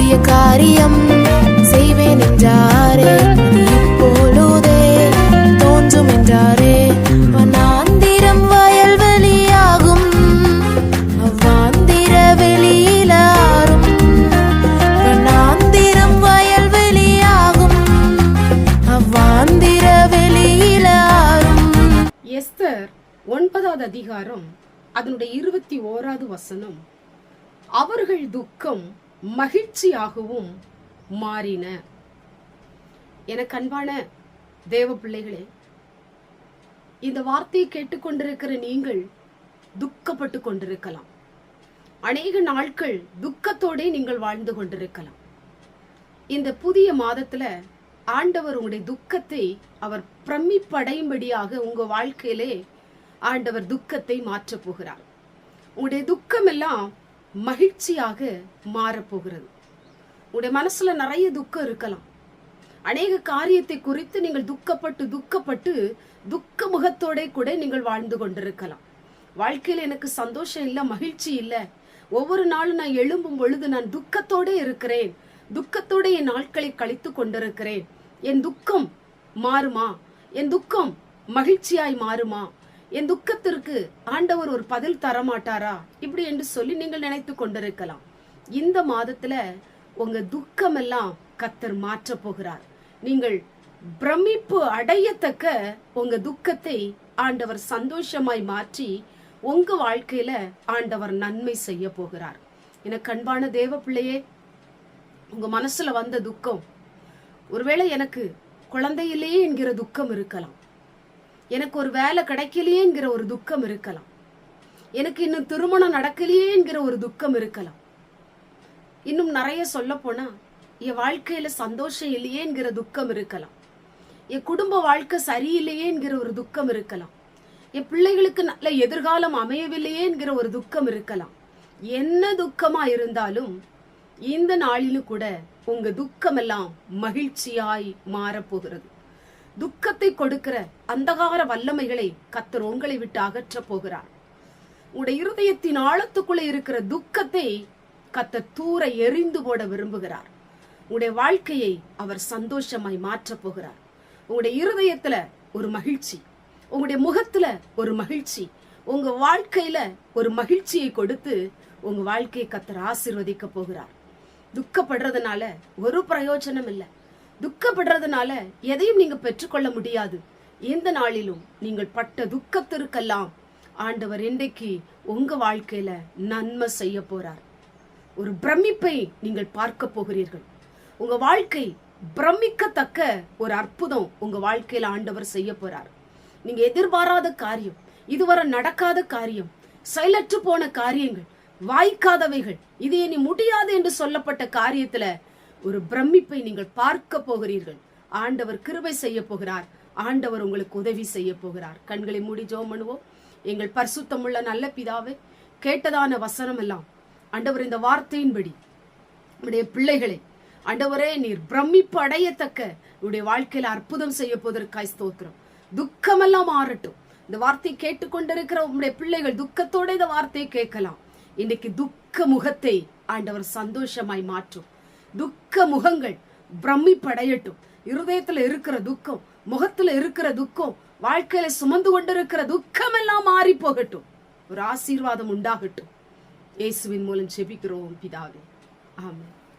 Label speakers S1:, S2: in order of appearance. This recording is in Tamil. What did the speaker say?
S1: புதிய காரியம் செய்வேன் என்றாரே, இப்பொழுதே தோன்றும் என்றாரே. வனாந்திரம் வயல்வெளியாகும், அவ்வாந்திர வெளியிலாரும். வனாந்திரம் வயல்வெளியாகும், அவ்வாந்திர வெளியிலாரும்.
S2: எஸ்தர் 9வது அதிகாரம் அதனுடைய 21வது வசனம். அவர்கள் துக்கம் மகிழ்ச்சியாகவும் மாறின. எனக்கு அன்பான தேவ பிள்ளைகளே, இந்த வார்த்தையை கேட்டுக்கொண்டிருக்கிற நீங்கள் துக்கப்பட்டு கொண்டிருக்கலாம். அநேக நாட்கள் துக்கத்தோட நீங்கள் வாழ்ந்து கொண்டிருக்கலாம். இந்த புதிய மாதத்துல ஆண்டவர் உங்களுடைய துக்கத்தை அவர் பிரமிப்படையும்படியாக உங்க வாழ்க்கையிலே ஆண்டவர் துக்கத்தை மாற்றப் போகிறார். உங்களுடைய துக்கம் எல்லாம் மகிழ்ச்சியாக மாறப்போகிறது. உங்களுடைய மனசுல நிறைய துக்கம் இருக்கலாம். அநேக காரியத்தை குறித்து நீங்கள் துக்கப்பட்டு துக்க முகத்தோட கூட நீங்கள் வாழ்ந்து கொண்டிருக்கலாம். வாழ்க்கையில எனக்கு சந்தோஷம் இல்லை, மகிழ்ச்சி இல்லை, ஒவ்வொரு நாளும் நான் எழும்பும் பொழுது நான் துக்கத்தோட இருக்கிறேன், துக்கத்தோட என் நாட்களை கழித்து கொண்டிருக்கிறேன், என் துக்கம் மாறுமா, என் துக்கம் மகிழ்ச்சியாய் மாறுமா, என் துக்கத்திற்கு ஆண்டவர் ஒரு பதில் தரமாட்டாரா, இப்படி என்று சொல்லி நீங்கள் நினைத்து கொண்டிருக்கலாம். இந்த மாதத்துல உங்க துக்கம் எல்லாம் கர்த்தர் மாற்ற போகிறார். நீங்கள் பிரமிப்பு அடையத்தக்க உங்க துக்கத்தை ஆண்டவர் சந்தோஷமாய் மாற்றி உங்க வாழ்க்கையில ஆண்டவர் நன்மை செய்ய போகிறார். எனக்கு அன்பான தேவ பிள்ளையே, உங்க மனசுல வந்த துக்கம், ஒருவேளை எனக்கு குழந்தை இல்லையே என்கிற துக்கம் இருக்கலாம், எனக்கு ஒரு வேலை கிடைக்கலையே என்கிற ஒரு துக்கம் இருக்கலாம், எனக்கு இன்னும் திருமணம் நடக்கலையே என்கிற ஒரு துக்கம் இருக்கலாம், இன்னும் நிறைய சொல்ல போனா என் வாழ்க்கையில சந்தோஷம் இல்லையே என்கிற துக்கம் இருக்கலாம், என் குடும்ப வாழ்க்கை சரியில்லையே என்கிற ஒரு துக்கம் இருக்கலாம், என் பிள்ளைகளுக்கு நல்ல எதிர்காலம் அமையவில்லையே என்கிற ஒரு துக்கம் இருக்கலாம். என்ன துக்கமா இருந்தாலும் இந்த நாளிலும் கூட உங்க துக்கம் எல்லாம் மகிழ்ச்சியாய் மாறப்போகிறது. துக்கத்தை கொடுக்கிற அந்தகார வல்லமைகளை கர்த்தர் உங்களை விட்டு அகற்ற போகிறார். உங்களுடைய இருதயத்தின் ஆழத்துக்குள்ள இருக்கிற துக்கத்தை கர்த்தர் தூர எரிந்து போட விரும்புகிறார். உங்களுடைய வாழ்க்கையை அவர் சந்தோஷமாய் மாற்ற போகிறார். உங்களுடைய இருதயத்துல ஒரு மகிழ்ச்சி, உங்களுடைய முகத்துல ஒரு மகிழ்ச்சி, உங்க வாழ்க்கையில ஒரு மகிழ்ச்சியை கொடுத்து உங்க வாழ்க்கையை கர்த்தர் ஆசீர்வதிக்க போகிறார். துக்கப்படுறதுனால ஒரு பிரயோஜனம் இல்லை. துக்கப்படுறதுனால எதையும் நீங்க பெற்றுக்கொள்ள முடியாது. இந்த நாளிலும் நீங்கள் பட்ட துக்கத்திற்கெல்லாம் ஆண்டவர் இன்றைக்கு உங்க வாழ்க்கையில நன்மை செய்ய போறார். ஒரு பிரமிப்பை நீங்கள் பார்க்க போகிறீர்கள். உங்க வாழ்க்கை பிரமிக்கத்தக்க ஒரு அற்புதம் உங்க வாழ்க்கையில ஆண்டவர் செய்ய போறார். நீங்க எதிர்பாராத காரியம், இதுவரை நடக்காத காரியம், செயலற்று போன காரியங்கள், வாய்க்காதவைகள், இது இனி முடியாது என்று சொல்லப்பட்ட காரியத்துல ஒரு பிரமிப்பை நீங்கள் பார்க்க போகிறீர்கள். ஆண்டவர் கிருபை செய்ய போகிறார். ஆண்டவர் உங்களுக்கு உதவி செய்ய போகிறார். கண்களை மூடி ஜெபம் பண்ணுவோம். எங்கள் பரிசுத்தமுள்ள நல்ல பிதாவே, கேட்டதான வசனம் எல்லாம் ஆண்டவர் இந்த வார்த்தையின்படி உடைய பிள்ளைகளை ஆண்டவரே நீர் பிரமிப்பு அடையத்தக்க உடைய வாழ்க்கையில அற்புதம் செய்ய போவதற்காய் ஸ்தோத்திரம். துக்கமெல்லாம் மாறட்டும். இந்த வார்த்தையை கேட்டுக்கொண்டிருக்கிற உங்களுடைய பிள்ளைகள் துக்கத்தோட இந்த வார்த்தையை கேட்கலாம். இன்னைக்கு துக்க முகத்தை ஆண்டவர் சந்தோஷமாய் மாற்றும். துக்க முகங்கள் பிரமிப்படையட்டும். இருதயத்துல இருக்கிற துக்கம், முகத்துல இருக்கிற துக்கம், வாழ்க்கையில சுமந்து கொண்டிருக்கிற துக்கம் எல்லாம் மாறி போகட்டும். ஒரு ஆசீர்வாதம் உண்டாகட்டும். இயேசுவின் மூலம் ஜெபிக்கிறோம் பிதாவே, ஆமென்.